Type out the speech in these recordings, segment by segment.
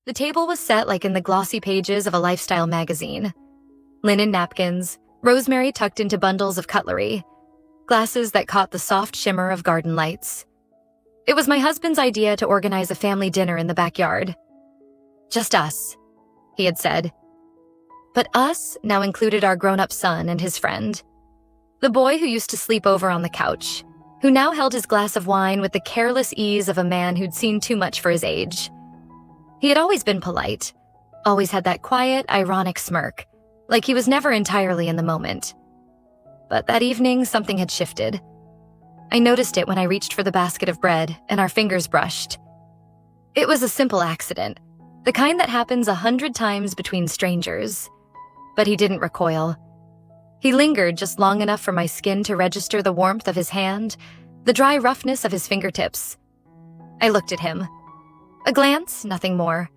The table was set like in the glossy pages of a lifestyle magazine. Linen napkins, rosemary tucked into bundles of cutlery, glasses that caught the soft shimmer of garden lights. It was my husband's idea to organize a family dinner in the backyard. Just us, he had said. But us now included our grown-up son and his friend. The boy who used to sleep over on the couch, who now held his glass of wine with the careless ease of a man who'd seen too much for his age. He had always been polite, always had that quiet, ironic smirk, like he was never entirely in the moment. But that evening, something had shifted. I noticed it when I reached for the basket of bread and our fingers brushed. It was a simple accident, the kind that happens 100 times between strangers. But he didn't recoil. He lingered just long enough for my skin to register the warmth of his hand, the dry roughness of his fingertips. I looked at him. A glance, nothing more.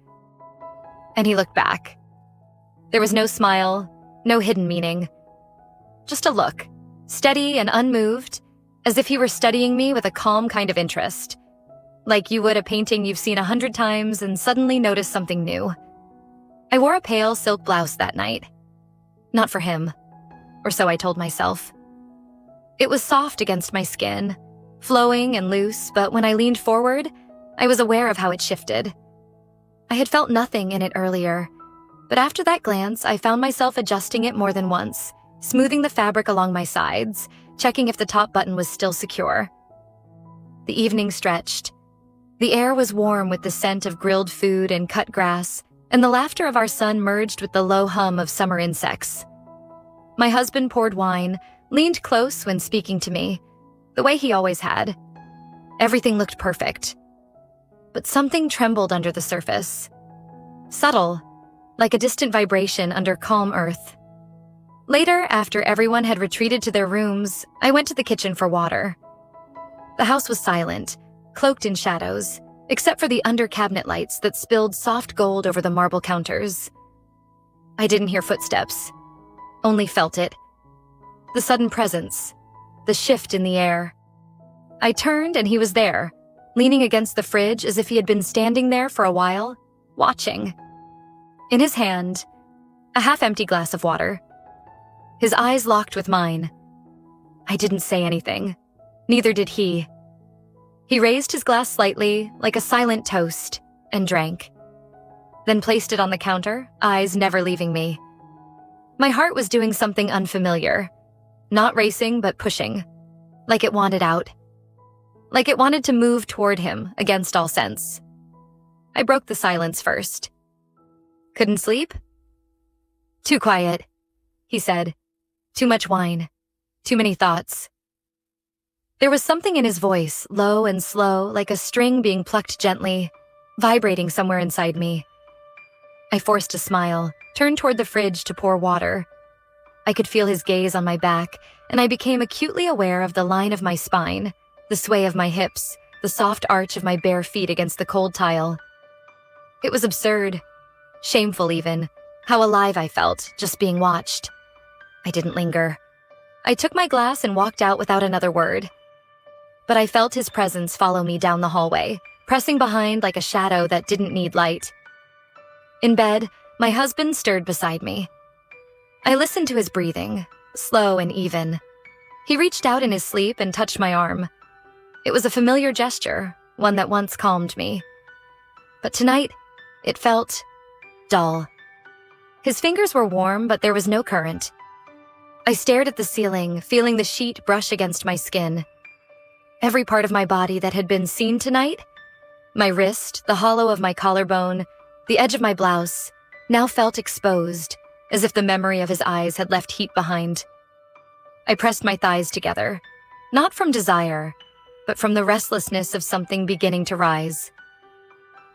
And he looked back. There was no smile, no hidden meaning. Just a look, steady and unmoved, as if he were studying me with a calm kind of interest. Like you would a painting you've seen 100 times and suddenly notice something new. I wore a pale silk blouse that night. Not for him, or so I told myself. It was soft against my skin, flowing and loose, but when I leaned forward, I was aware of how it shifted. I had felt nothing in it earlier, but after that glance, I found myself adjusting it more than once, smoothing the fabric along my sides, checking if the top button was still secure. The evening stretched. The air was warm with the scent of grilled food and cut grass, and the laughter of our son merged with the low hum of summer insects. My husband poured wine, leaned close when speaking to me, the way he always had. Everything looked perfect. But something trembled under the surface. Subtle, like a distant vibration under calm earth. Later, after everyone had retreated to their rooms, I went to the kitchen for water. The house was silent, cloaked in shadows, except for the under-cabinet lights that spilled soft gold over the marble counters. I didn't hear footsteps, only felt it. The sudden presence, the shift in the air. I turned and he was there, leaning against the fridge as if he had been standing there for a while, watching. In his hand, a half-empty glass of water. His eyes locked with mine. I didn't say anything. Neither did he. He raised his glass slightly, like a silent toast, and drank. Then placed it on the counter, eyes never leaving me. My heart was doing something unfamiliar. Not racing, but pushing. Like it wanted out. Like it wanted to move toward him, against all sense. I broke the silence first. Couldn't sleep? Too quiet, he said. Too much wine. Too many thoughts. There was something in his voice, low and slow, like a string being plucked gently, vibrating somewhere inside me. I forced a smile, turned toward the fridge to pour water. I could feel his gaze on my back, and I became acutely aware of the line of my spine, the sway of my hips, the soft arch of my bare feet against the cold tile. It was absurd, shameful even, how alive I felt, just being watched. I didn't linger. I took my glass and walked out without another word. But I felt his presence follow me down the hallway, pressing behind like a shadow that didn't need light. In bed, my husband stirred beside me. I listened to his breathing, slow and even. He reached out in his sleep and touched my arm. It was a familiar gesture, one that once calmed me. But tonight, it felt dull. His fingers were warm, but there was no current. I stared at the ceiling, feeling the sheet brush against my skin. Every part of my body that had been seen tonight, my wrist, the hollow of my collarbone, the edge of my blouse, now felt exposed, as if the memory of his eyes had left heat behind. I pressed my thighs together, not from desire, but from the restlessness of something beginning to rise.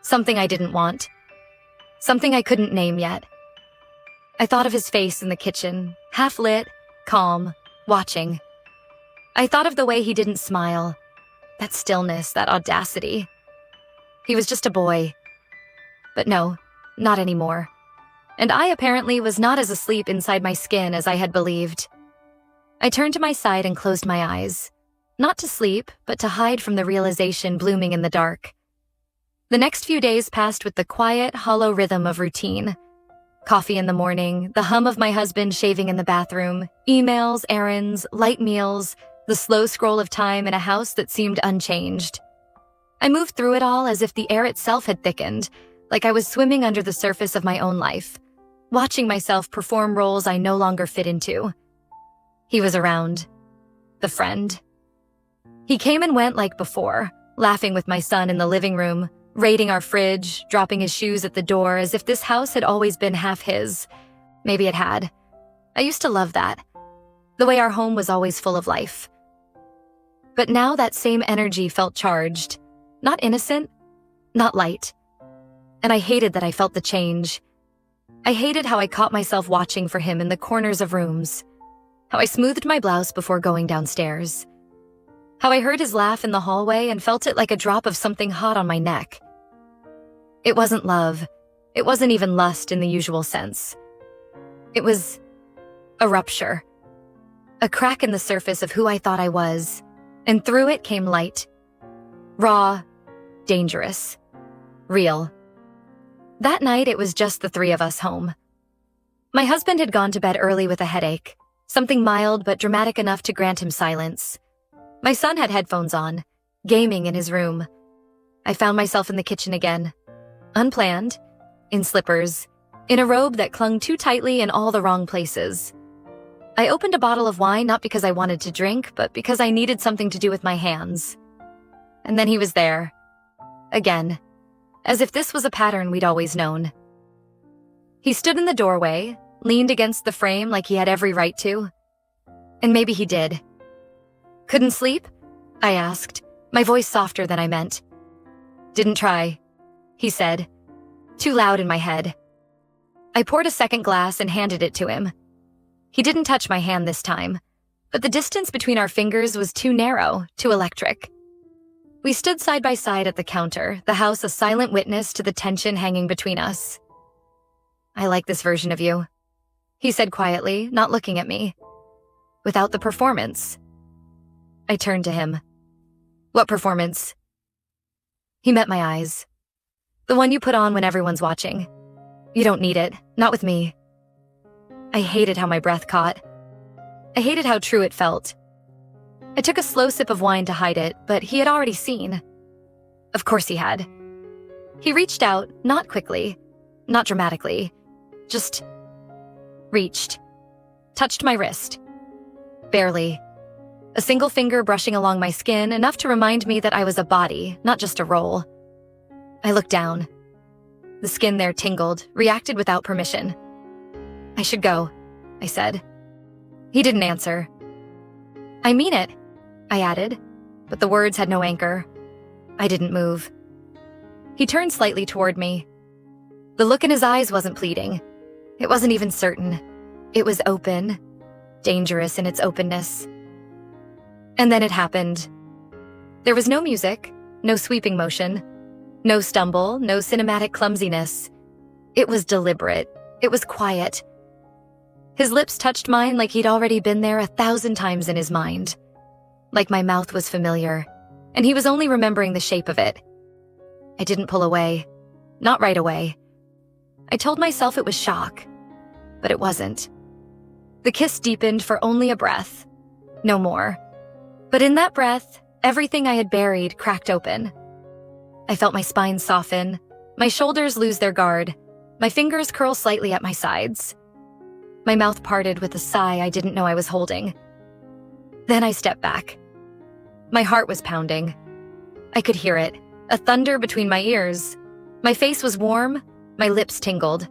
Something I didn't want. Something I couldn't name yet. I thought of his face in the kitchen, half-lit, calm, watching. I thought of the way he didn't smile, that stillness, that audacity. He was just a boy. But no, not anymore. And I apparently was not as asleep inside my skin as I had believed. I turned to my side and closed my eyes. Not to sleep, but to hide from the realization blooming in the dark. The next few days passed with the quiet, hollow rhythm of routine. Coffee in the morning, the hum of my husband shaving in the bathroom, emails, errands, light meals, the slow scroll of time in a house that seemed unchanged. I moved through it all as if the air itself had thickened, like I was swimming under the surface of my own life, watching myself perform roles I no longer fit into. He was around. The friend. He came and went like before, laughing with my son in the living room, raiding our fridge, dropping his shoes at the door as if this house had always been half his. Maybe it had. I used to love that. The way our home was always full of life. But now that same energy felt charged. Not innocent, not light. And I hated that I felt the change. I hated how I caught myself watching for him in the corners of rooms. How I smoothed my blouse before going downstairs. How I heard his laugh in the hallway and felt it like a drop of something hot on my neck. It wasn't love. It wasn't even lust in the usual sense. It was a rupture. A crack in the surface of who I thought I was, and through it came light. Raw, dangerous, real. That night, it was just the three of us home. My husband had gone to bed early with a headache, something mild but dramatic enough to grant him silence. My son had headphones on, gaming in his room. I found myself in the kitchen again, unplanned, in slippers, in a robe that clung too tightly in all the wrong places. I opened a bottle of wine not because I wanted to drink, but because I needed something to do with my hands. And then he was there. Again. As if this was a pattern we'd always known. He stood in the doorway, leaned against the frame like he had every right to. And maybe he did. Couldn't sleep? I asked, my voice softer than I meant. Didn't try, he said, too loud in my head. I poured a second glass and handed it to him. He didn't touch my hand this time, but the distance between our fingers was too narrow, too electric. We stood side by side at the counter, the house a silent witness to the tension hanging between us. I like this version of you, he said quietly, not looking at me. Without the performance. I turned to him. What performance? He met my eyes. The one you put on when everyone's watching. You don't need it, not with me. I hated how my breath caught. I hated how true it felt. I took a slow sip of wine to hide it, but he had already seen. Of course he had. He reached out, not quickly, not dramatically, just reached, touched my wrist. Barely. A single finger brushing along my skin, enough to remind me that I was a body, not just a role. I looked down. The skin there tingled, reacted without permission. I should go, I said. He didn't answer. I mean it, I added, but the words had no anchor. I didn't move. He turned slightly toward me. The look in his eyes wasn't pleading. It wasn't even certain. It was open, dangerous in its openness. And then it happened. There was no music, no sweeping motion, no stumble, no cinematic clumsiness. It was deliberate. It was quiet. His lips touched mine like he'd already been there 1,000 times in his mind. Like my mouth was familiar, and he was only remembering the shape of it. I didn't pull away. Not right away. I told myself it was shock, but it wasn't. The kiss deepened for only a breath. No more. But in that breath, everything I had buried cracked open. I felt my spine soften, my shoulders lose their guard, my fingers curl slightly at my sides. My mouth parted with a sigh I didn't know I was holding. Then I stepped back. My heart was pounding. I could hear it, a thunder between my ears. My face was warm, my lips tingled.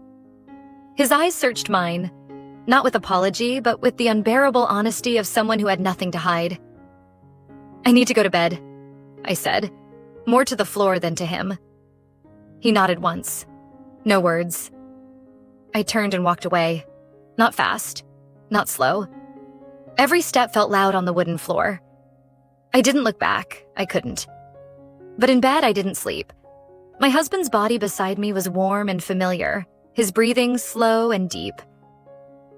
His eyes searched mine, not with apology, but with the unbearable honesty of someone who had nothing to hide. I need to go to bed, I said, more to the floor than to him. He nodded once. No words. I turned and walked away. Not fast, not slow. Every step felt loud on the wooden floor. I didn't look back. I couldn't. But in bed, I didn't sleep. My husband's body beside me was warm and familiar, his breathing slow and deep.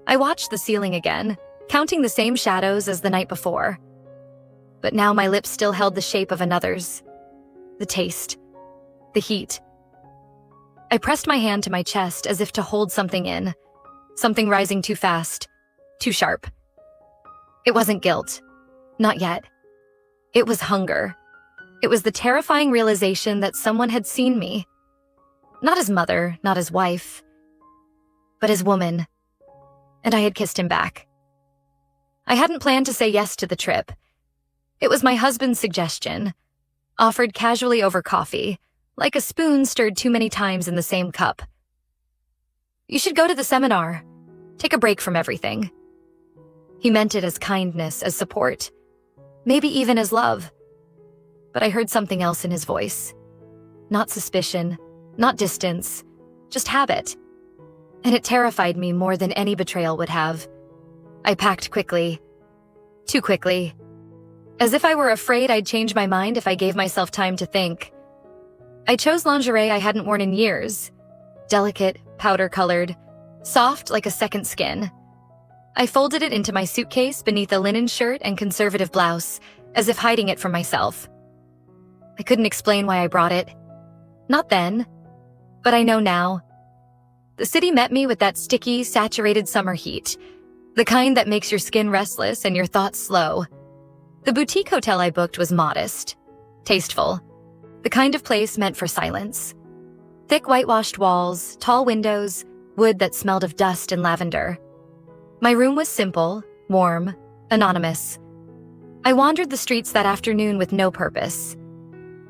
I watched the ceiling again, counting the same shadows as the night before. But now my lips still held the shape of another's. The taste. the heat. I pressed my hand to my chest as if to hold something in, something rising too fast, too sharp. It wasn't guilt. Not yet. It was hunger. It was the terrifying realization that someone had seen me. Not as mother, not as wife, but as woman. And I had kissed him back. I hadn't planned to say yes to the trip. It was my husband's suggestion, offered casually over coffee, like a spoon stirred too many times in the same cup. You should go to the seminar. Take a break from everything. He meant it as kindness, as support, maybe even as love. But I heard something else in his voice. Not suspicion, not distance, just habit. And it terrified me more than any betrayal would have. I packed quickly. Too quickly. As if I were afraid I'd change my mind if I gave myself time to think. I chose lingerie I hadn't worn in years. Delicate, powder-colored, soft like a second skin. I folded it into my suitcase beneath a linen shirt and conservative blouse, as if hiding it from myself. I couldn't explain why I brought it. Not then, but I know now. The city met me with that sticky, saturated summer heat, the kind that makes your skin restless and your thoughts slow. The boutique hotel I booked was modest, tasteful, the kind of place meant for silence. Thick whitewashed walls, tall windows, wood that smelled of dust and lavender. My room was simple, warm, anonymous. I wandered the streets that afternoon with no purpose.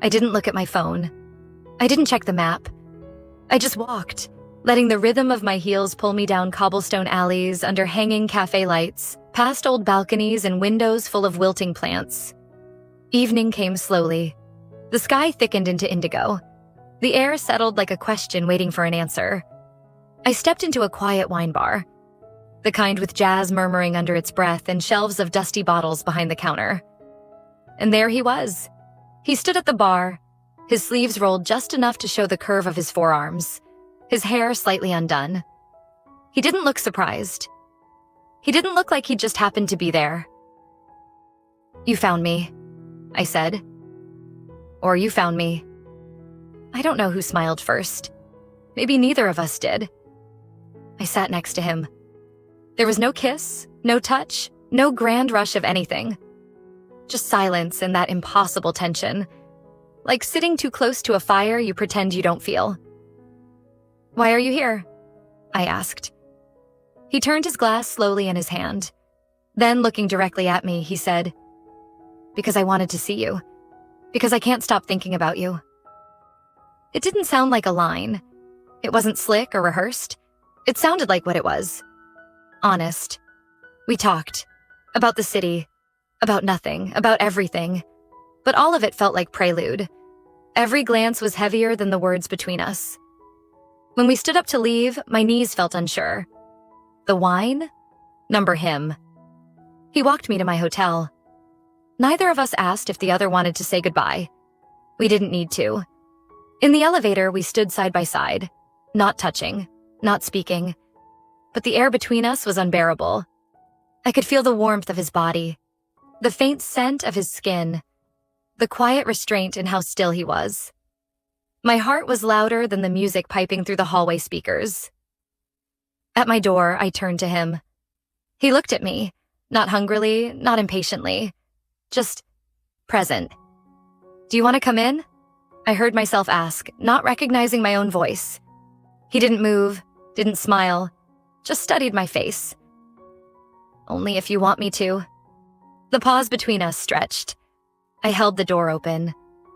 I didn't look at my phone. I didn't check the map. I just walked, letting the rhythm of my heels pull me down cobblestone alleys under hanging cafe lights, past old balconies and windows full of wilting plants. Evening came slowly. The sky thickened into indigo. The air settled like a question waiting for an answer. I stepped into a quiet wine bar, the kind with jazz murmuring under its breath and shelves of dusty bottles behind the counter. And there he was. He stood at the bar, his sleeves rolled just enough to show the curve of his forearms, his hair slightly undone. He didn't look surprised. He didn't look like he'd just happened to be there. "You found me," I said. Or you found me. I don't know who smiled first. Maybe neither of us did. I sat next to him. There was no kiss, no touch, no grand rush of anything. Just silence and that impossible tension. Like sitting too close to a fire you pretend you don't feel. "Why are you here?" I asked. He turned his glass slowly in his hand. Then, looking directly at me, he said, "Because I wanted to see you. Because I can't stop thinking about you." It didn't sound like a line. It wasn't slick or rehearsed. It sounded like what it was. Honest. We talked. About the city. About nothing. About everything. But all of it felt like prelude. Every glance was heavier than the words between us. When we stood up to leave, my knees felt unsure. The wine? Number him. He walked me to my hotel. Neither of us asked if the other wanted to say goodbye. We didn't need to. In the elevator, we stood side by side, not touching, not speaking. But the air between us was unbearable. I could feel the warmth of his body, the faint scent of his skin, the quiet restraint in how still he was. My heart was louder than the music piping through the hallway speakers. At my door, I turned to him. He looked at me, not hungrily, not impatiently, just present. "Do you want to come in?" I heard myself ask, not recognizing my own voice. He didn't move, didn't smile, just studied my face. "Only if you want me to." The pause between us stretched. I held the door open.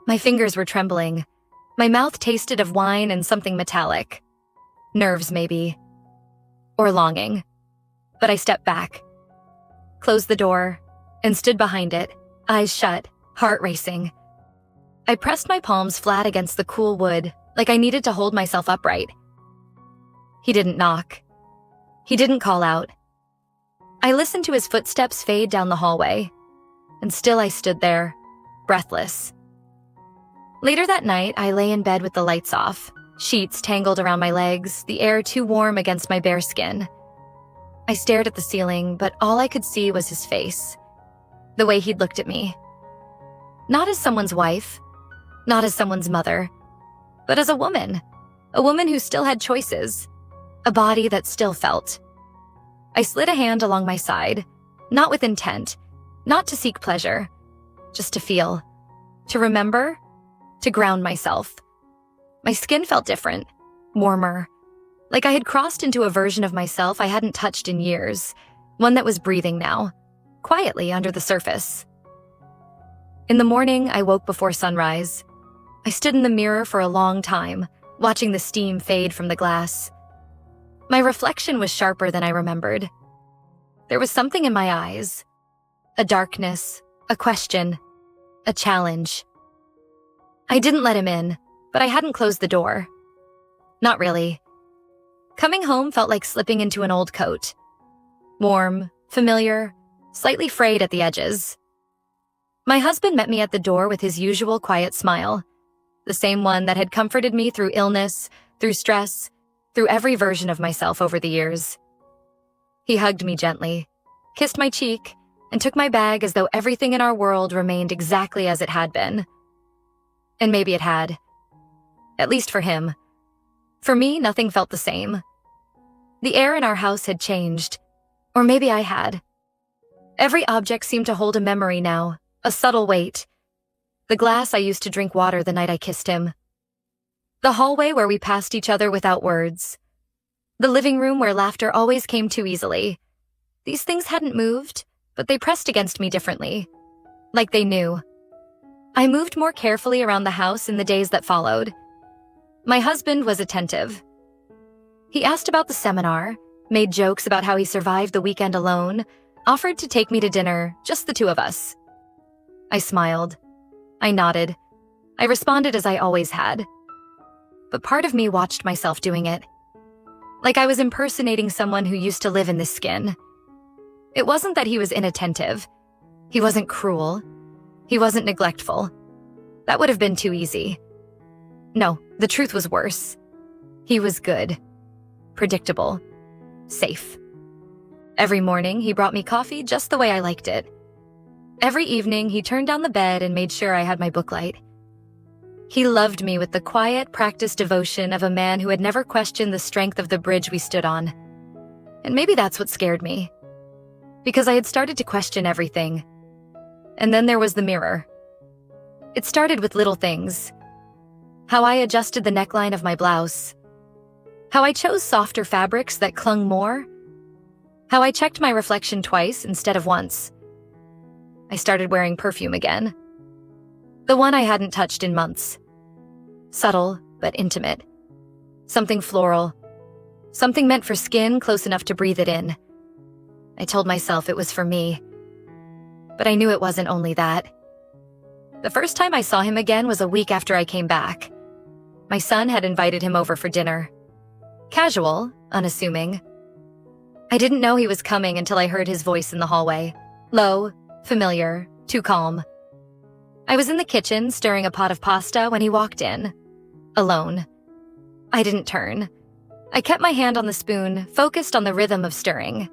My fingers were trembling. My mouth tasted of wine and something metallic. Nerves, maybe. Or longing. But I stepped back, closed the door, and stood behind it, eyes shut, heart racing. I pressed my palms flat against the cool wood, like I needed to hold myself upright. He didn't knock. He didn't call out. I listened to his footsteps fade down the hallway, and still I stood there, breathless. Later that night, I lay in bed with the lights off, sheets tangled around my legs, the air too warm against my bare skin. I stared at the ceiling, but all I could see was his face, the way he'd looked at me. Not as someone's wife, not as someone's mother, but as a woman who still had choices, a body that still felt. I slid a hand along my side, not with intent, not to seek pleasure, just to feel, to remember, to ground myself. My skin felt different, warmer, like I had crossed into a version of myself I hadn't touched in years, one that was breathing now, quietly under the surface. In the morning, I woke before sunrise. I stood in the mirror for a long time, watching the steam fade from the glass. My reflection was sharper than I remembered. There was something in my eyes, a darkness, a question, a challenge. I didn't let him in, but I hadn't closed the door. Not really. Coming home felt like slipping into an old coat. Warm, familiar, slightly frayed at the edges. My husband met me at the door with his usual quiet smile, the same one that had comforted me through illness, through stress, through every version of myself over the years. He hugged me gently, kissed my cheek, and took my bag as though everything in our world remained exactly as it had been. And maybe it had. At least for him. For me, nothing felt the same. The air in our house had changed. Or maybe I had. Every object seemed to hold a memory now, a subtle weight. The glass I used to drink water the night I kissed him. The hallway where we passed each other without words. The living room where laughter always came too easily. These things hadn't moved, but they pressed against me differently. Like they knew. I moved more carefully around the house in the days that followed. My husband was attentive. He asked about the seminar, made jokes about how he survived the weekend alone, offered to take me to dinner, just the two of us. I smiled. I nodded. I responded as I always had. But part of me watched myself doing it. Like I was impersonating someone who used to live in this skin. It wasn't that he was inattentive. He wasn't cruel. He wasn't neglectful. That would have been too easy. No, the truth was worse. He was good. Predictable. Safe. Every morning, he brought me coffee just the way I liked it. Every evening, he turned down the bed and made sure I had my book light. He loved me with the quiet, practiced devotion of a man who had never questioned the strength of the bridge we stood on. And maybe that's what scared me. Because I had started to question everything. And then there was the mirror. It started with little things. How I adjusted the neckline of my blouse. How I chose softer fabrics that clung more. How I checked my reflection twice instead of once. I started wearing perfume again. The one I hadn't touched in months. Subtle, but intimate. Something floral. Something meant for skin close enough to breathe it in. I told myself it was for me. But I knew it wasn't only that. The first time I saw him again was a week after I came back. My son had invited him over for dinner. Casual, unassuming. I didn't know he was coming until I heard his voice in the hallway. Low, familiar, too calm. I was in the kitchen stirring a pot of pasta when he walked in. Alone. I didn't turn. I kept my hand on the spoon, focused on the rhythm of stirring.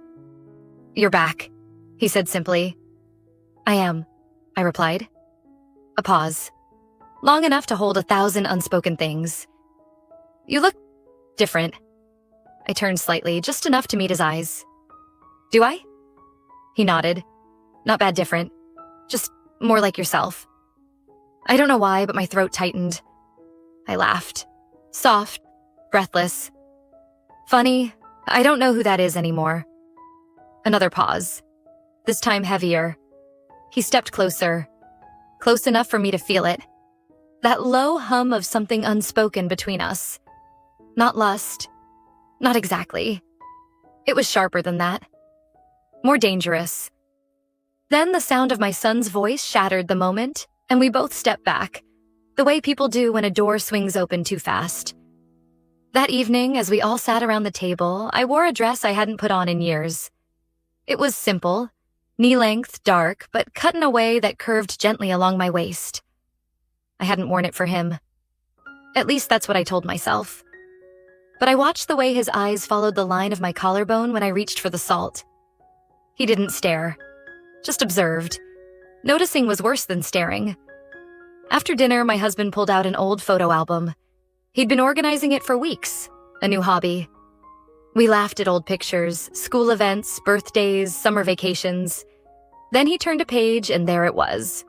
"You're back," he said simply. "I am," I replied. A pause. Long enough to hold 1,000 unspoken things. "You look different." I turned slightly, just enough to meet his eyes. "Do I?" He nodded. "Not bad different. Just more like yourself." I don't know why, but my throat tightened. I laughed. Soft, breathless. "Funny, I don't know who that is anymore." Another pause. This time heavier. He stepped closer. Close enough for me to feel it. That low hum of something unspoken between us. Not lust. Not exactly. It was sharper than that. More dangerous. Then the sound of my son's voice shattered the moment, and we both stepped back, the way people do when a door swings open too fast. That evening, as we all sat around the table, I wore a dress I hadn't put on in years. It was simple, knee-length, dark, but cut in a way that curved gently along my waist. I hadn't worn it for him. At least that's what I told myself. But I watched the way his eyes followed the line of my collarbone when I reached for the salt. He didn't stare, just observed. Noticing was worse than staring. After dinner, my husband pulled out an old photo album. He'd been organizing it for weeks, a new hobby. We laughed at old pictures, school events, birthdays, summer vacations. Then he turned a page and there it was.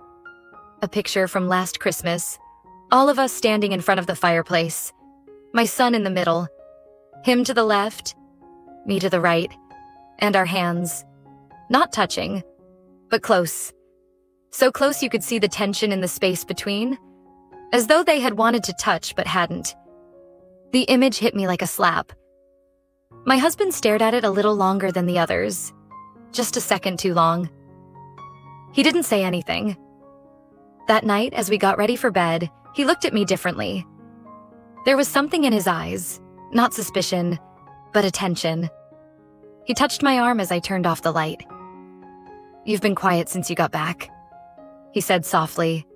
A picture from last Christmas, all of us standing in front of the fireplace, my son in the middle, him to the left, me to the right, and our hands, not touching, but close. So close you could see the tension in the space between, as though they had wanted to touch but hadn't. The image hit me like a slap. My husband stared at it a little longer than the others, just a second too long. He didn't say anything. That night, as we got ready for bed, he looked at me differently. There was something in his eyes, not suspicion, but attention. He touched my arm as I turned off the light. "You've been quiet since you got back," he said softly.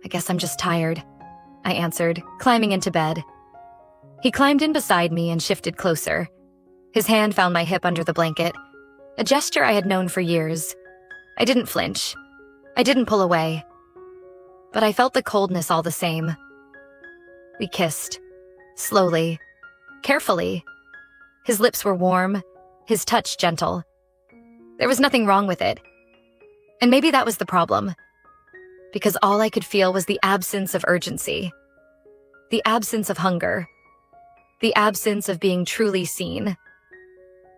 "I guess I'm just tired," I answered, climbing into bed. He climbed in beside me and shifted closer. His hand found my hip under the blanket, a gesture I had known for years. I didn't flinch. I didn't pull away. But I felt the coldness all the same. We kissed, slowly, carefully. His lips were warm, his touch gentle. There was nothing wrong with it. And maybe that was the problem, because all I could feel was the absence of urgency, the absence of hunger, the absence of being truly seen.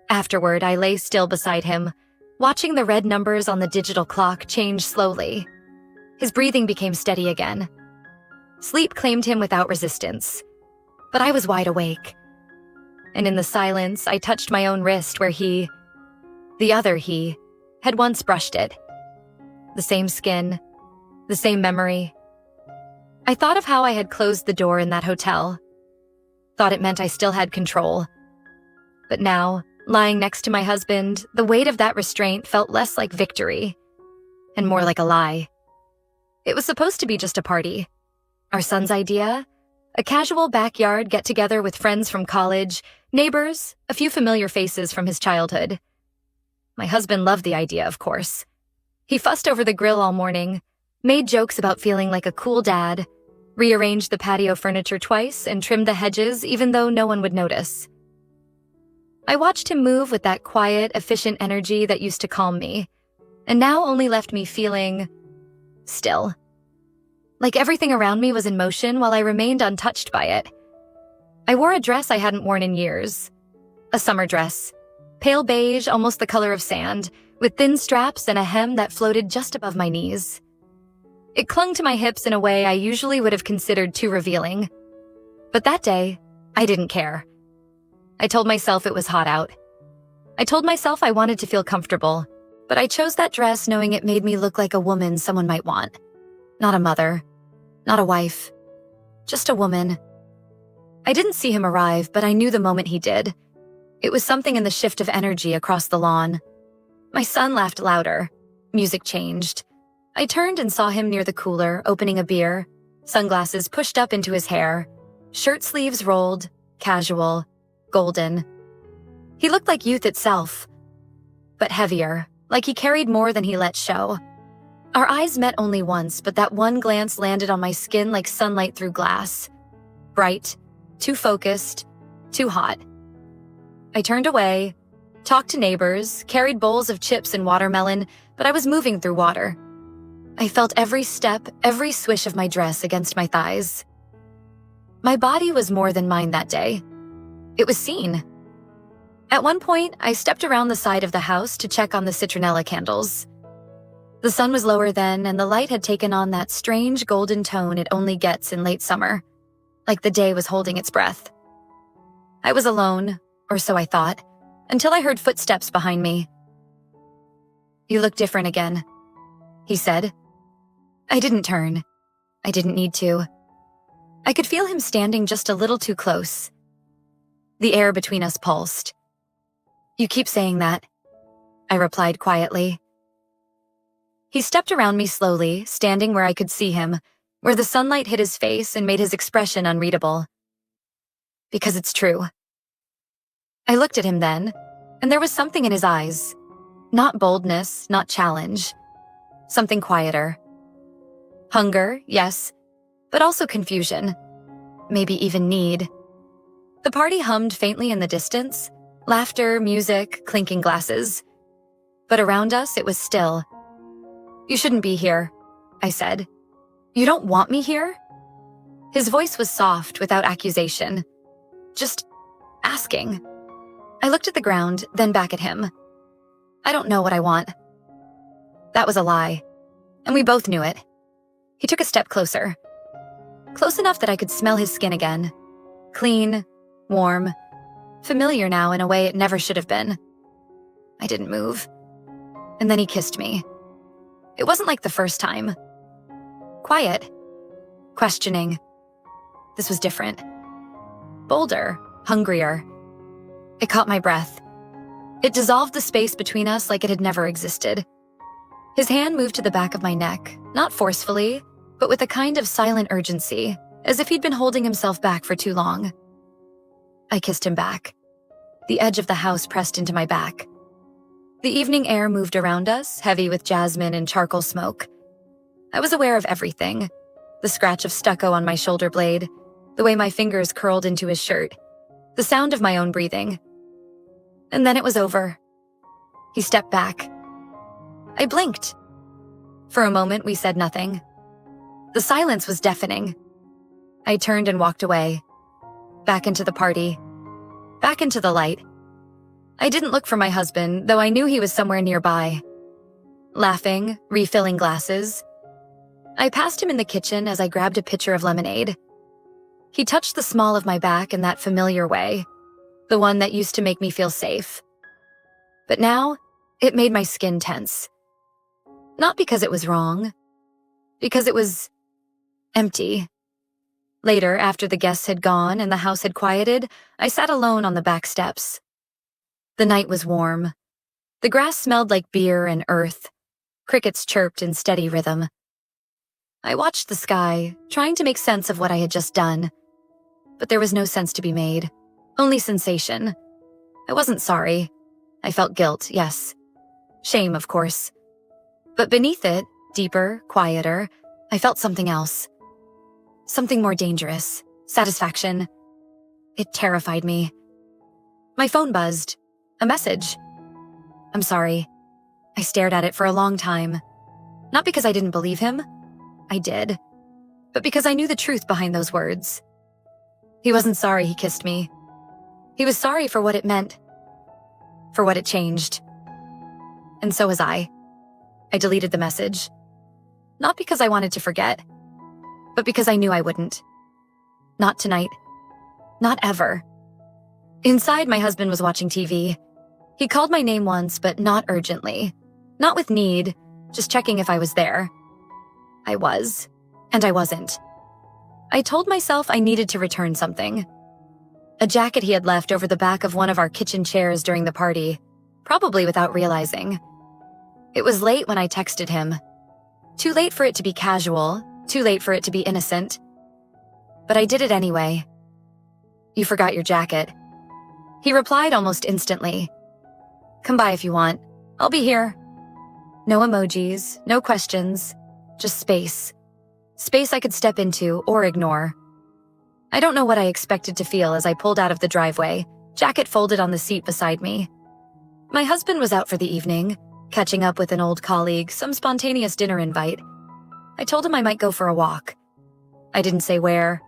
Afterward, I lay still beside him, watching the red numbers on the digital clock change slowly. His breathing became steady again. Sleep claimed him without resistance, but I was wide awake. And in the silence, I touched my own wrist where he, the other he, had once brushed it. The same skin, the same memory. I thought of how I had closed the door in that hotel. Thought it meant I still had control. But now, lying next to my husband, the weight of that restraint felt less like victory and more like a lie. It was supposed to be just a party. Our son's idea? A casual backyard get-together with friends from college, neighbors, a few familiar faces from his childhood. My husband loved the idea, of course. He fussed over the grill all morning, made jokes about feeling like a cool dad, rearranged the patio furniture twice, and trimmed the hedges even though no one would notice. I watched him move with that quiet, efficient energy that used to calm me, and now only left me feeling still. Like everything around me was in motion while I remained untouched by it. I wore a dress I hadn't worn in years. A summer dress. Pale beige, almost the color of sand, with thin straps and a hem that floated just above my knees. It clung to my hips in a way I usually would have considered too revealing. But that day, I didn't care. I told myself it was hot out. I told myself I wanted to feel comfortable, but I chose that dress knowing it made me look like a woman someone might want. Not a mother. Not a wife. Just a woman. I didn't see him arrive, but I knew the moment he did. It was something in the shift of energy across the lawn. My son laughed louder. Music changed. I turned and saw him near the cooler, opening a beer, sunglasses pushed up into his hair, shirt sleeves rolled, casual, golden. He looked like youth itself, but heavier, like he carried more than he let show. Our eyes met only once, but that one glance landed on my skin like sunlight through glass. Bright, too focused, too hot. I turned away, talked to neighbors, carried bowls of chips and watermelon, but I was moving through water. I felt every step, every swish of my dress against my thighs. My body was more than mine that day. It was seen. At one point, I stepped around the side of the house to check on the citronella candles. The sun was lower then, and the light had taken on that strange golden tone it only gets in late summer, like the day was holding its breath. I was alone, or so I thought, until I heard footsteps behind me. "You look different again," he said. I didn't turn. I didn't need to. I could feel him standing just a little too close. The air between us pulsed. "You keep saying that," I replied quietly. He stepped around me slowly, standing where I could see him, where the sunlight hit his face and made his expression unreadable. "Because it's true." I looked at him then, and there was something in his eyes. Not boldness, not challenge. Something quieter. Hunger, yes, but also confusion. maybe even need. The party hummed faintly in the distance, laughter, music, clinking glasses. But around us, it was still. "You shouldn't be here," I said. "You don't want me here?" His voice was soft, without accusation. Just asking. I looked at the ground, then back at him. "I don't know what I want." That was a lie, and we both knew it. He took a step closer. Close enough that I could smell his skin again. Clean, warm, familiar now in a way it never should have been. I didn't move. And then he kissed me. It wasn't like the first time. Quiet. Questioning. This was different. Bolder. Hungrier. It caught my breath. It dissolved the space between us like it had never existed. His hand moved to the back of my neck, not forcefully, but with a kind of silent urgency, as if he'd been holding himself back for too long. I kissed him back. The edge of the house pressed into my back. The evening air moved around us, heavy with jasmine and charcoal smoke. I was aware of everything. The scratch of stucco on my shoulder blade, the way my fingers curled into his shirt, the sound of my own breathing. And then it was over. He stepped back. I blinked. For a moment, we said nothing. The silence was deafening. I turned and walked away. Back into the party. Back into the light. I didn't look for my husband, though I knew he was somewhere nearby. Laughing, refilling glasses. I passed him in the kitchen as I grabbed a pitcher of lemonade. He touched the small of my back in that familiar way, the one that used to make me feel safe. But now, it made my skin tense. Not because it was wrong, because it was empty. Later, after the guests had gone and the house had quieted, I sat alone on the back steps. The night was warm. The grass smelled like beer and earth. Crickets chirped in steady rhythm. I watched the sky, trying to make sense of what I had just done. But there was no sense to be made, only sensation. I wasn't sorry. I felt guilt, yes. Shame, of course. But beneath it, deeper, quieter, I felt something else. Something more dangerous. Satisfaction. It terrified me. My phone buzzed. A message. I'm sorry. I stared at it for a long time. Not because I didn't believe him. I did. But because I knew the truth behind those words. He wasn't sorry he kissed me. He was sorry for what it meant. For what it changed. And so was I. I deleted the message. Not because I wanted to forget, but because I knew I wouldn't. Not tonight. Not ever. Inside, my husband was watching TV. He called my name once, but not urgently. Not with need, just checking if I was there. I was, and I wasn't. I told myself I needed to return something. A jacket he had left over the back of one of our kitchen chairs during the party, probably without realizing. It was late when I texted him. Too late for it to be casual, too late for it to be innocent. But I did it anyway. "You forgot your jacket." He replied almost instantly. "Come by if you want. I'll be here." No emojis, no questions, just space. Space I could step into or ignore. I don't know what I expected to feel as I pulled out of the driveway, jacket folded on the seat beside me. My husband was out for the evening, catching up with an old colleague, some spontaneous dinner invite. I told him I might go for a walk. I didn't say where.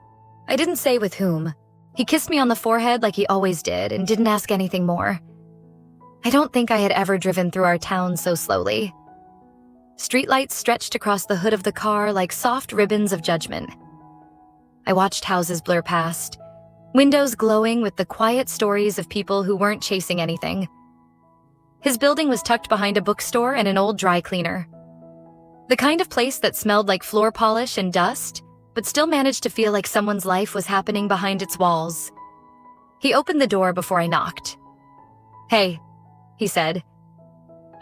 I didn't say with whom. He kissed me on the forehead like he always did and didn't ask anything more. I don't think I had ever driven through our town so slowly. Streetlights stretched across the hood of the car like soft ribbons of judgment. I watched houses blur past, windows glowing with the quiet stories of people who weren't chasing anything. His building was tucked behind a bookstore and an old dry cleaner. The kind of place that smelled like floor polish and dust, but still managed to feel like someone's life was happening behind its walls. He opened the door before I knocked. "Hey," he said.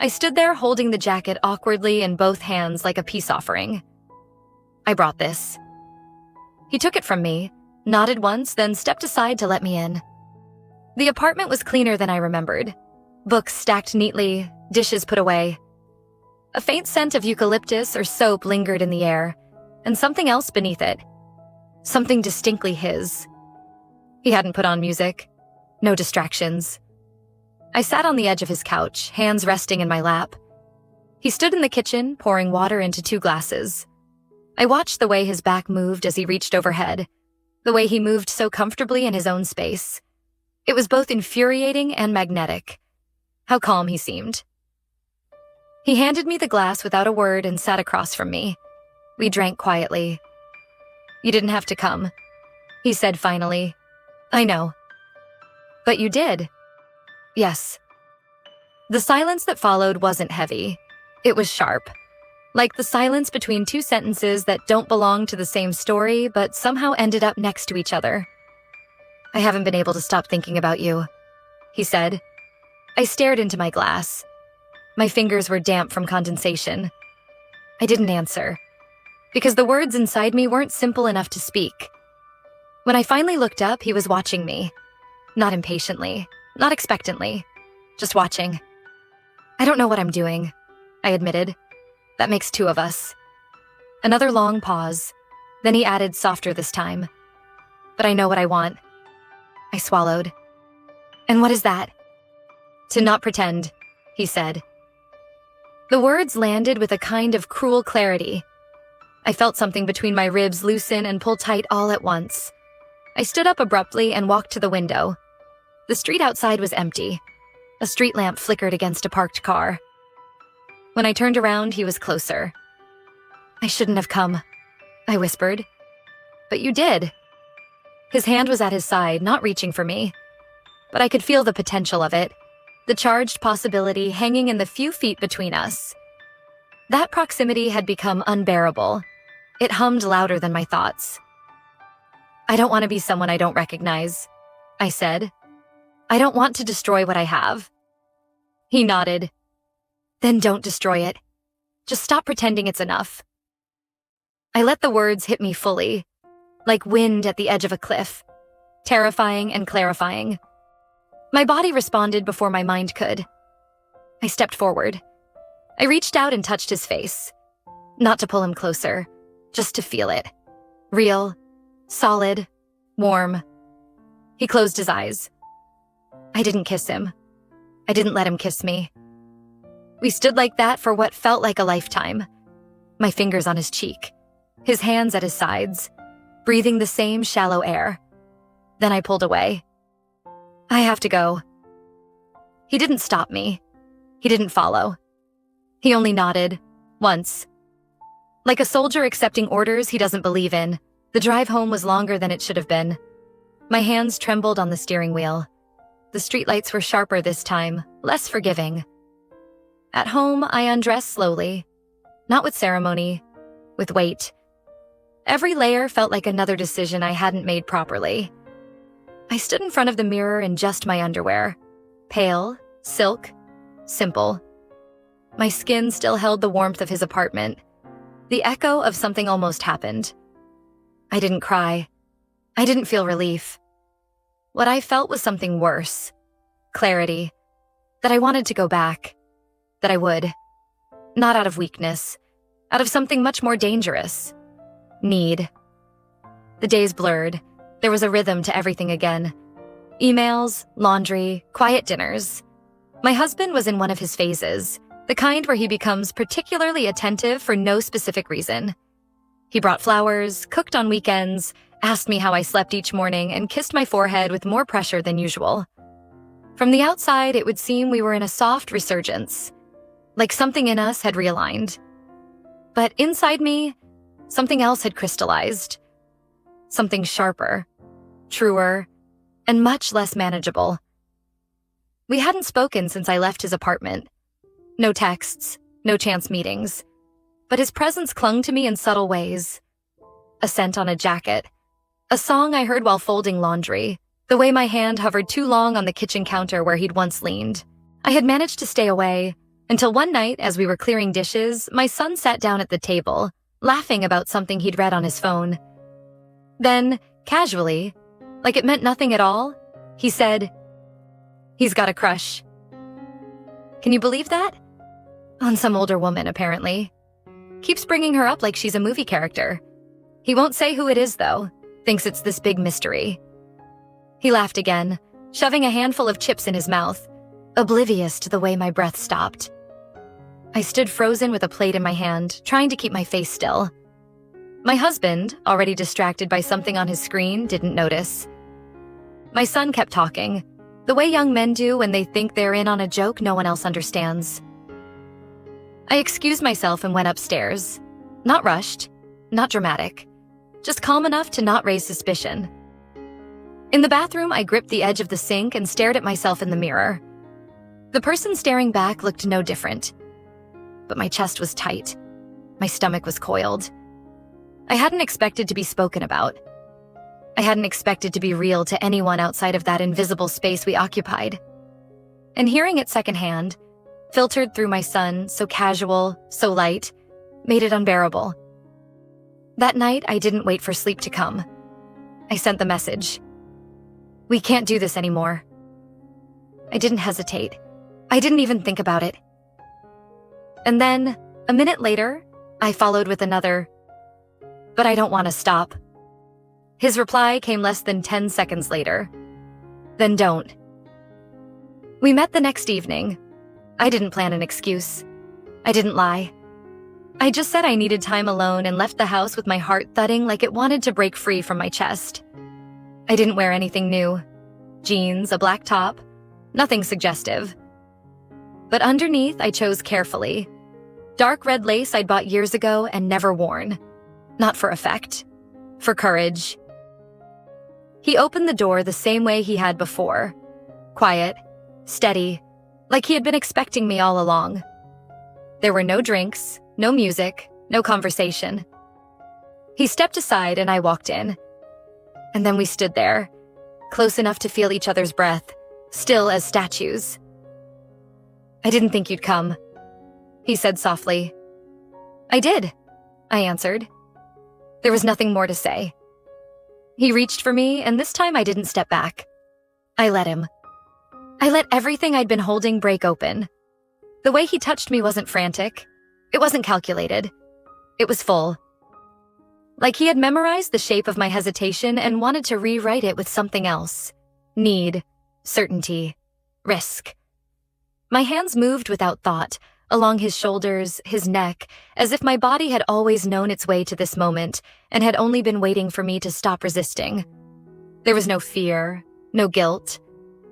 I stood there holding the jacket awkwardly in both hands like a peace offering. "I brought this." He took it from me, nodded once, then stepped aside to let me in. The apartment was cleaner than I remembered. Books stacked neatly, dishes put away. A faint scent of eucalyptus or soap lingered in the air, and something else beneath it. Something distinctly his. He hadn't put on music. No distractions. I sat on the edge of his couch, hands resting in my lap. He stood in the kitchen, pouring water into 2 glasses. I watched the way his back moved as he reached overhead, the way he moved so comfortably in his own space. It was both infuriating and magnetic. How calm he seemed. He handed me the glass without a word and sat across from me. We drank quietly. "You didn't have to come," he said finally. "I know." "But you did." "Yes." The silence that followed wasn't heavy. It was sharp. Like the silence between 2 sentences that don't belong to the same story but somehow ended up next to each other. "I haven't been able to stop thinking about you," he said. I stared into my glass. My fingers were damp from condensation. I didn't answer, because the words inside me weren't simple enough to speak. When I finally looked up, he was watching me. Not impatiently, not expectantly, just watching. "I don't know what I'm doing," I admitted. "That makes 2 of us." Another long pause. Then he added, softer this time, "But I know what I want." I swallowed. "And what is that?" "To not pretend," he said. The words landed with a kind of cruel clarity. I felt something between my ribs loosen and pull tight all at once. I stood up abruptly and walked to the window. The street outside was empty. A street lamp flickered against a parked car. When I turned around, he was closer. "I shouldn't have come," I whispered. "But you did." His hand was at his side, not reaching for me. But I could feel the potential of it, the charged possibility hanging in the few feet between us. That proximity had become unbearable. It hummed louder than my thoughts. "I don't want to be someone I don't recognize," I said. "I don't want to destroy what I have." He nodded. "Then don't destroy it. Just stop pretending it's enough." I let the words hit me fully, like wind at the edge of a cliff, terrifying and clarifying. My body responded before my mind could. I stepped forward. I reached out and touched his face. Not to pull him closer, just to feel it. Real, solid, warm. He closed his eyes. I didn't kiss him. I didn't let him kiss me. We stood like that for what felt like a lifetime. My fingers on his cheek, his hands at his sides, breathing the same shallow air. Then I pulled away. "I have to go." He didn't stop me. He didn't follow. He only nodded, once. Like a soldier accepting orders he doesn't believe in, the drive home was longer than it should have been. My hands trembled on the steering wheel. The streetlights were sharper this time, less forgiving. At home, I undressed slowly. Not with ceremony, with weight. Every layer felt like another decision I hadn't made properly. I stood in front of the mirror in just my underwear. Pale, silk, simple. My skin still held the warmth of his apartment, the echo of something almost happened. I didn't cry. I didn't feel relief. What I felt was something worse. Clarity. That I wanted to go back. That I would. Not out of weakness. Out of something much more dangerous. Need. The days blurred. There was a rhythm to everything again. Emails, laundry, quiet dinners. My husband was in one of his phases, the kind where he becomes particularly attentive for no specific reason. He brought flowers, cooked on weekends, asked me how I slept each morning, and kissed my forehead with more pressure than usual. From the outside, it would seem we were in a soft resurgence, like something in us had realigned. But inside me, something else had crystallized. Something sharper, truer, and much less manageable. We hadn't spoken since I left his apartment. No texts, no chance meetings. But his presence clung to me in subtle ways. A scent on a jacket. A song I heard while folding laundry. The way my hand hovered too long on the kitchen counter where he'd once leaned. I had managed to stay away, until one night, as we were clearing dishes, my son sat down at the table, laughing about something he'd read on his phone. Then, casually, like it meant nothing at all, he said, "He's got a crush." Can you believe that? On some older woman, apparently. Keeps bringing her up like she's a movie character. He won't say who it is, though. Thinks it's this big mystery." He laughed again, shoving a handful of chips in his mouth, oblivious to the way my breath stopped. I stood frozen with a plate in my hand, trying to keep my face still. My husband, already distracted by something on his screen, didn't notice. My son kept talking, the way young men do when they think they're in on a joke no one else understands. I excused myself and went upstairs. Not rushed, not dramatic, just calm enough to not raise suspicion. In the bathroom, I gripped the edge of the sink and stared at myself in the mirror. The person staring back looked no different. But my chest was tight. My stomach was coiled. I hadn't expected to be spoken about. I hadn't expected to be real to anyone outside of that invisible space we occupied. And hearing it secondhand, filtered through my son, so casual, so light, made it unbearable. That night, I didn't wait for sleep to come. I sent the message. "We can't do this anymore." I didn't hesitate. I didn't even think about it. And then, a minute later, I followed with another, "But I don't want to stop." His reply came less than 10 seconds later. "Then don't." We met the next evening. I didn't plan an excuse. I didn't lie. I just said I needed time alone and left the house with my heart thudding like it wanted to break free from my chest. I didn't wear anything new. Jeans, a black top, nothing suggestive. But underneath, I chose carefully. Dark red lace I'd bought years ago and never worn. Not for effect. For courage. He opened the door the same way he had before. Quiet, steady, like he had been expecting me all along. There were no drinks, no music, no conversation. He stepped aside and I walked in. And then we stood there, close enough to feel each other's breath, still as statues. "I didn't think you'd come," he said softly. "I did," I answered. There was nothing more to say. He reached for me, and this time I didn't step back. I let him. I let everything I'd been holding break open. The way he touched me wasn't frantic. It wasn't calculated. It was full. Like he had memorized the shape of my hesitation and wanted to rewrite it with something else. Need, certainty, risk. My hands moved without thought, along his shoulders, his neck, as if my body had always known its way to this moment and had only been waiting for me to stop resisting. There was no fear, no guilt,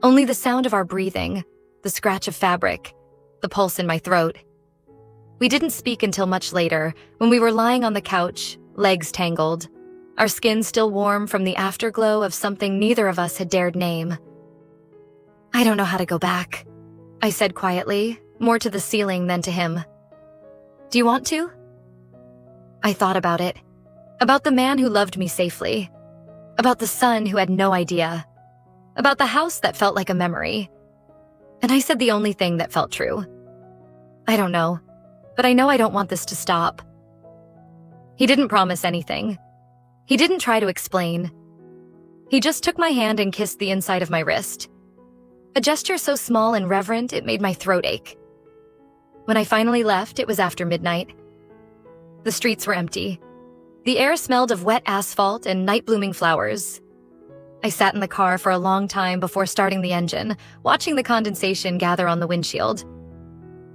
only the sound of our breathing, the scratch of fabric, the pulse in my throat. We didn't speak until much later, when we were lying on the couch, legs tangled, our skin still warm from the afterglow of something neither of us had dared name. "I don't know how to go back," I said quietly, more to the ceiling than to him. "Do you want to?" I thought about it. About the man who loved me safely. About the son who had no idea. About the house that felt like a memory. And I said the only thing that felt true. "I don't know, but I know I don't want this to stop." He didn't promise anything. He didn't try to explain. He just took my hand and kissed the inside of my wrist. A gesture so small and reverent it made my throat ache. When I finally left, it was after midnight. The streets were empty. The air smelled of wet asphalt and night-blooming flowers. I sat in the car for a long time before starting the engine, watching the condensation gather on the windshield.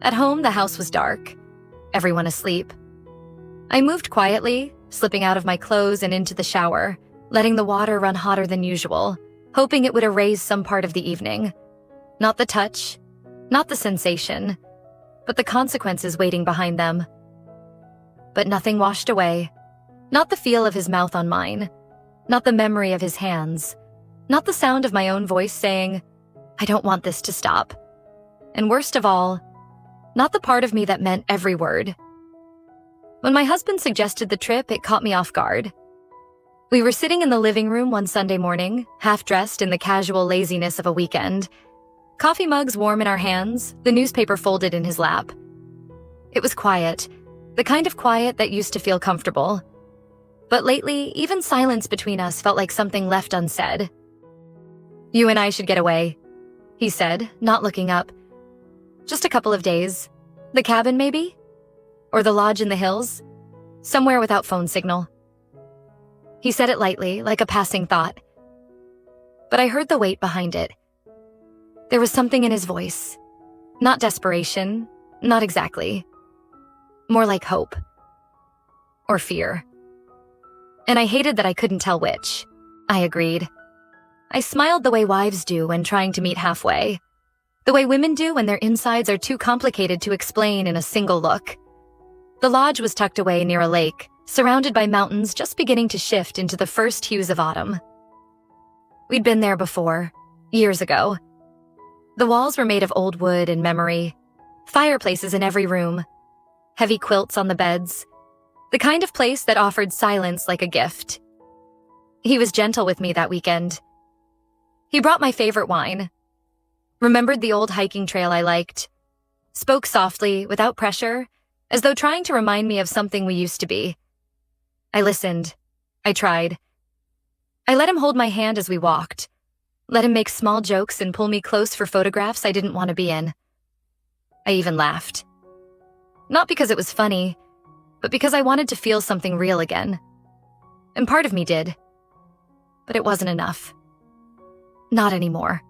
At home, the house was dark. Everyone asleep. I moved quietly, slipping out of my clothes and into the shower, letting the water run hotter than usual, hoping it would erase some part of the evening. Not the touch, not the sensation, but the consequences waiting behind them. But nothing washed away. Not the feel of his mouth on mine. Not the memory of his hands. Not the sound of my own voice saying, "I don't want this to stop." And worst of all, not the part of me that meant every word. When my husband suggested the trip, it caught me off guard. We were sitting in the living room one Sunday morning, half-dressed in the casual laziness of a weekend. Coffee mugs warm in our hands, the newspaper folded in his lap. It was quiet, the kind of quiet that used to feel comfortable. But lately, even silence between us felt like something left unsaid. "You and I should get away," he said, not looking up. "Just a couple of days. The cabin, maybe? Or the lodge in the hills? Somewhere without phone signal." He said it lightly, like a passing thought. But I heard the weight behind it. There was something in his voice. Not desperation, not exactly. More like hope. Or fear. And I hated that I couldn't tell which. I agreed. I smiled the way wives do when trying to meet halfway. The way women do when their insides are too complicated to explain in a single look. The lodge was tucked away near a lake, surrounded by mountains just beginning to shift into the first hues of autumn. We'd been there before, years ago. The walls were made of old wood and memory, fireplaces in every room, heavy quilts on the beds, the kind of place that offered silence like a gift. He was gentle with me that weekend. He brought my favorite wine, remembered the old hiking trail I liked, spoke softly, without pressure, as though trying to remind me of something we used to be. I listened. I tried. I let him hold my hand as we walked, let him make small jokes and pull me close for photographs I didn't want to be in. I even laughed. Not because it was funny, but because I wanted to feel something real again. And part of me did. But it wasn't enough. Not anymore.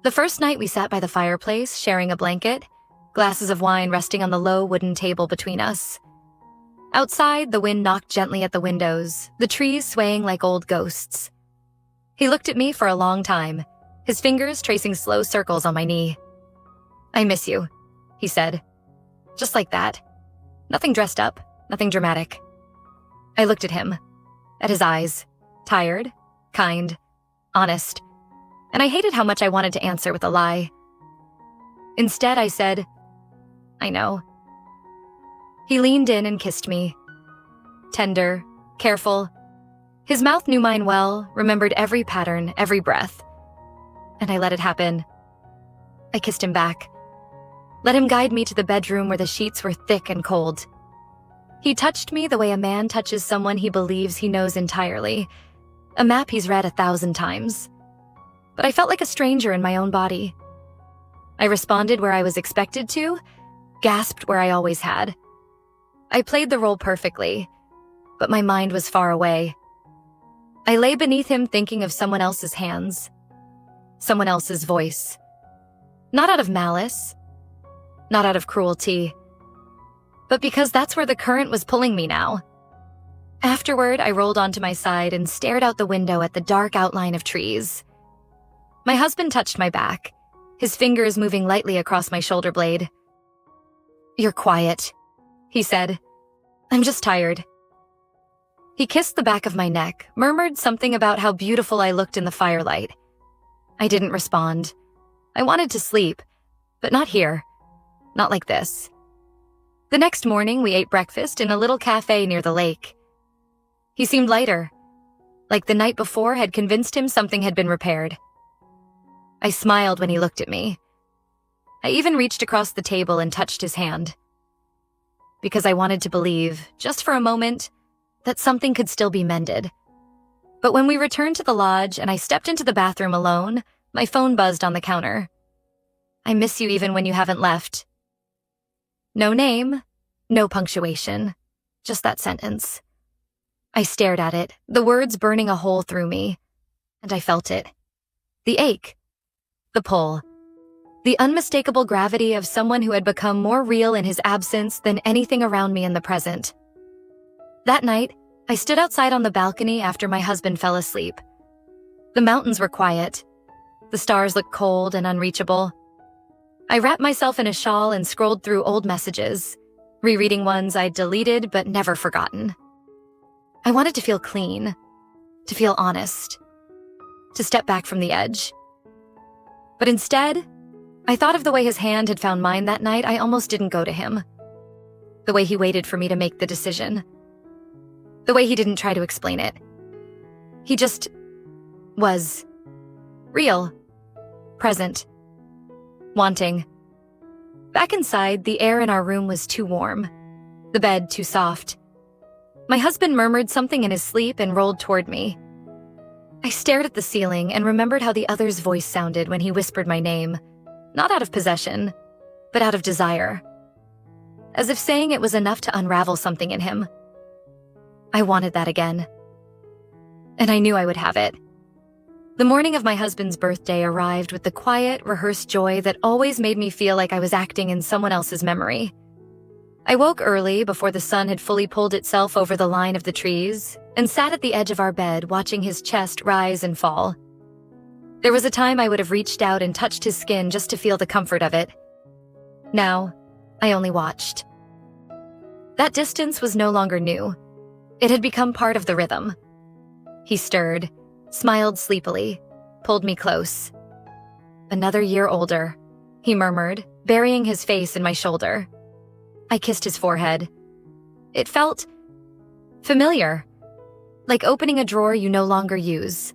The first night we sat by the fireplace, sharing a blanket, glasses of wine resting on the low wooden table between us. Outside, the wind knocked gently at the windows, the trees swaying like old ghosts. He looked at me for a long time, his fingers tracing slow circles on my knee. "I miss you," he said. Just like that. Nothing dressed up, nothing dramatic. I looked at him, at his eyes, tired, kind, honest, and I hated how much I wanted to answer with a lie. Instead, I said, "I know." He leaned in and kissed me. Tender, careful. His mouth knew mine well, remembered every pattern, every breath. And I let it happen. I kissed him back. Let him guide me to the bedroom where the sheets were thick and cold. He touched me the way a man touches someone he believes he knows entirely, a map he's read 1,000 times. But I felt like a stranger in my own body. I responded where I was expected to, gasped where I always had. I played the role perfectly, but my mind was far away. I lay beneath him thinking of someone else's hands, someone else's voice. Not out of malice, not out of cruelty, but because that's where the current was pulling me now. Afterward, I rolled onto my side and stared out the window at the dark outline of trees. My husband touched my back, his fingers moving lightly across my shoulder blade. "You're quiet," he said. "I'm just tired." He kissed the back of my neck, murmured something about how beautiful I looked in the firelight. I didn't respond. I wanted to sleep, but not here. Not like this. The next morning, we ate breakfast in a little cafe near the lake. He seemed lighter, like the night before had convinced him something had been repaired. I smiled when he looked at me. I even reached across the table and touched his hand. Because I wanted to believe, just for a moment, that something could still be mended. But when we returned to the lodge and I stepped into the bathroom alone, my phone buzzed on the counter. "I miss you even when you haven't left." No name, no punctuation, just that sentence. I stared at it, the words burning a hole through me, and I felt it. The ache, the pull, the unmistakable gravity of someone who had become more real in his absence than anything around me in the present. That night, I stood outside on the balcony after my husband fell asleep. The mountains were quiet. The stars looked cold and unreachable. I wrapped myself in a shawl and scrolled through old messages, rereading ones I'd deleted but never forgotten. I wanted to feel clean, to feel honest, to step back from the edge. But instead, I thought of the way his hand had found mine that night. I almost didn't go to him. The way he waited for me to make the decision. The way he didn't try to explain it. He just was real, present, wanting. Back inside, the air in our room was too warm, the bed too soft. My husband murmured something in his sleep and rolled toward me. I stared at the ceiling and remembered how the other's voice sounded when he whispered my name, not out of possession, but out of desire. As if saying it was enough to unravel something in him. I wanted that again. and I knew I would have it. The morning of my husband's birthday arrived with the quiet, rehearsed joy that always made me feel like I was acting in someone else's memory. I woke early before the sun had fully pulled itself over the line of the trees and sat at the edge of our bed watching his chest rise and fall. There was a time I would have reached out and touched his skin just to feel the comfort of it. Now, I only watched. That distance was no longer new. It had become part of the rhythm. He stirred, smiled sleepily, pulled me close. "Another year older," he murmured, burying his face in my shoulder. I kissed his forehead. It felt familiar, like opening a drawer you no longer use.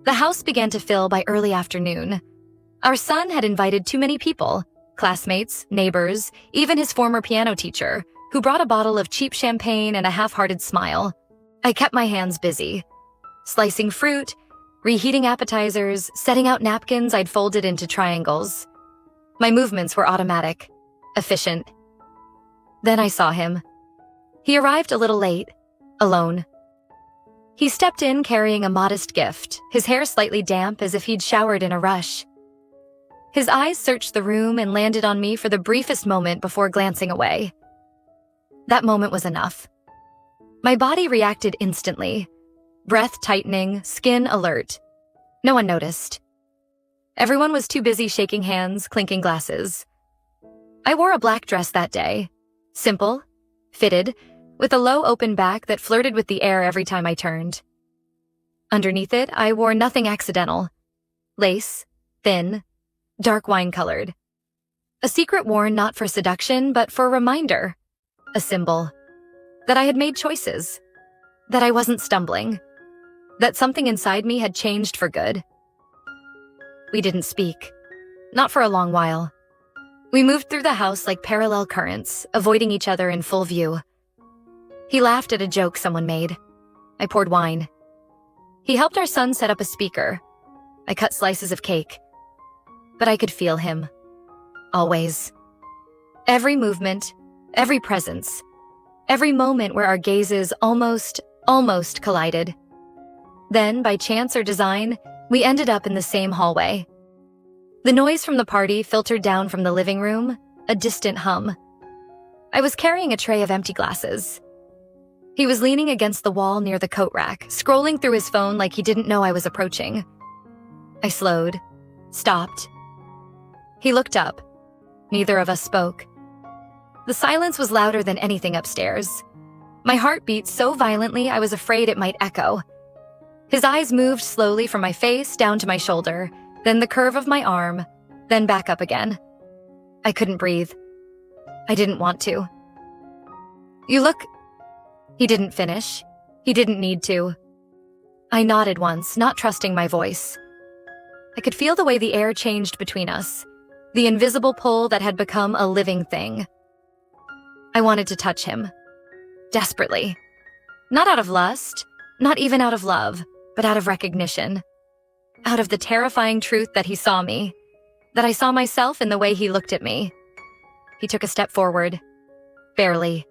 The house began to fill by early afternoon. Our son had invited too many people, classmates, neighbors, even his former piano teacher, who brought a bottle of cheap champagne and a half-hearted smile. I kept my hands busy, slicing fruit, reheating appetizers, setting out napkins I'd folded into triangles. My movements were automatic, efficient. Then I saw him. He arrived a little late, alone. He stepped in carrying a modest gift, his hair slightly damp as if he'd showered in a rush. His eyes searched the room and landed on me for the briefest moment before glancing away. That moment was enough. My body reacted instantly, breath tightening, skin alert. No one noticed. Everyone was too busy shaking hands, clinking glasses. I wore a black dress that day. Simple, fitted, with a low open back that flirted with the air every time I turned. Underneath it, I wore nothing accidental. Lace, thin, dark wine-colored. A secret worn not for seduction, but for a reminder. A symbol. That I had made choices. That I wasn't stumbling. That something inside me had changed for good. We didn't speak. Not for a long while. We moved through the house like parallel currents, avoiding each other in full view. He laughed at a joke someone made. I poured wine. He helped our son set up a speaker. I cut slices of cake. But I could feel him. Always. Every movement, every presence, every moment where our gazes almost collided. Then, by chance or design, we ended up in the same hallway. The noise from the party filtered down from the living room, a distant hum. I was carrying a tray of empty glasses. He was leaning against the wall near the coat rack, scrolling through his phone like he didn't know I was approaching. I slowed, stopped. He looked up. Neither of us spoke. The silence was louder than anything upstairs. My heart beat so violently I was afraid it might echo. His eyes moved slowly from my face down to my shoulder, then the curve of my arm, then back up again. I couldn't breathe. I didn't want to. "You look..." He didn't finish. He didn't need to. I nodded once, not trusting my voice. I could feel the way the air changed between us, the invisible pull that had become a living thing. I wanted to touch him. Desperately. Not out of lust, not even out of love, but out of recognition. Out of the terrifying truth that he saw me, that I saw myself in the way he looked at me. He took a step forward. Barely.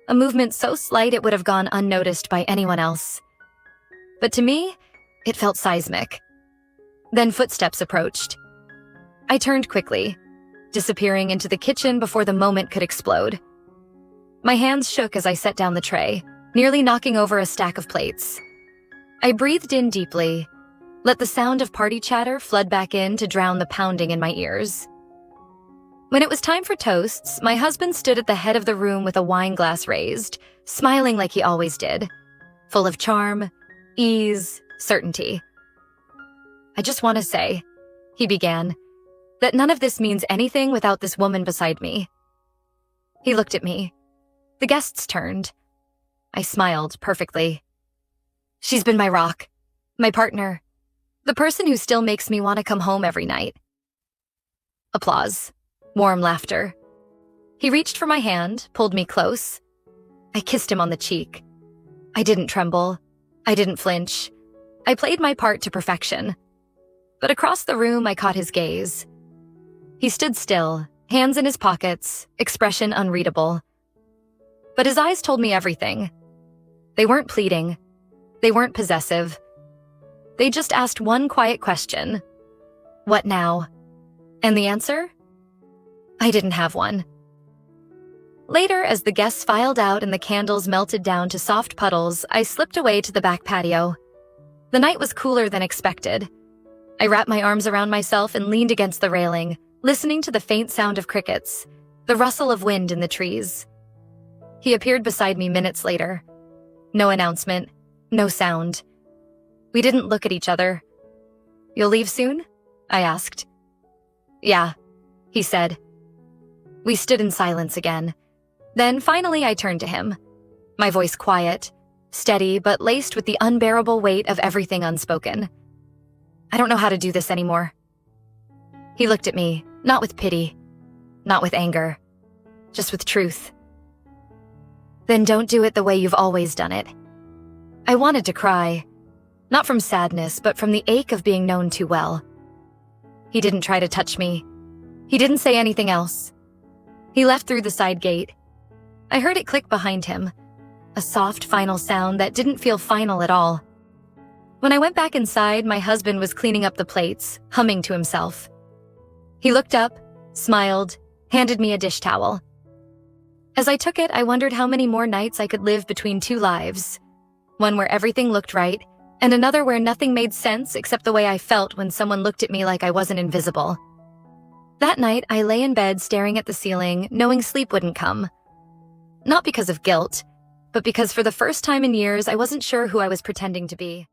A movement so slight it would have gone unnoticed by anyone else. But to me, it felt seismic. Then footsteps approached. I turned quickly, disappearing into the kitchen before the moment could explode. My hands shook as I set down the tray, nearly knocking over a stack of plates. I breathed in deeply, let the sound of party chatter flood back in to drown the pounding in my ears. When it was time for toasts, my husband stood at the head of the room with a wine glass raised, smiling like he always did, full of charm, ease, certainty. "I just want to say," he began, "that none of this means anything without this woman beside me." He looked at me. The guests turned. I smiled perfectly. "She's been my rock, my partner, the person who still makes me want to come home every night." Applause. Warm laughter. He reached for my hand, pulled me close. I kissed him on the cheek. I didn't tremble. I didn't flinch. I played my part to perfection. But across the room, I caught his gaze. He stood still, hands in his pockets, expression unreadable. But his eyes told me everything. They weren't pleading. They weren't possessive. They just asked one quiet question. What now? And the answer? I didn't have one. Later, as the guests filed out and the candles melted down to soft puddles, I slipped away to the back patio. The night was cooler than expected. I wrapped my arms around myself and leaned against the railing, listening to the faint sound of crickets, the rustle of wind in the trees. He appeared beside me minutes later. No announcement, no sound. We didn't look at each other. You'll leave soon? I asked. Yeah, he said. We stood in silence again. Then finally I turned to him, my voice quiet, steady, but laced with the unbearable weight of everything unspoken. I don't know how to do this anymore. He looked at me, not with pity, not with anger, just with truth. Then don't do it the way you've always done it. I wanted to cry, not from sadness, but from the ache of being known too well. He didn't try to touch me. He didn't say anything else. He left through the side gate. I heard it click behind him, a soft, final sound that didn't feel final at all. When I went back inside, my husband was cleaning up the plates, humming to himself. He looked up, smiled, handed me a dish towel. As I took it, I wondered how many more nights I could live between two lives. One where everything looked right, and another where nothing made sense except the way I felt when someone looked at me like I wasn't invisible. That night, I lay in bed staring at the ceiling, knowing sleep wouldn't come. Not because of guilt, but because for the first time in years, I wasn't sure who I was pretending to be.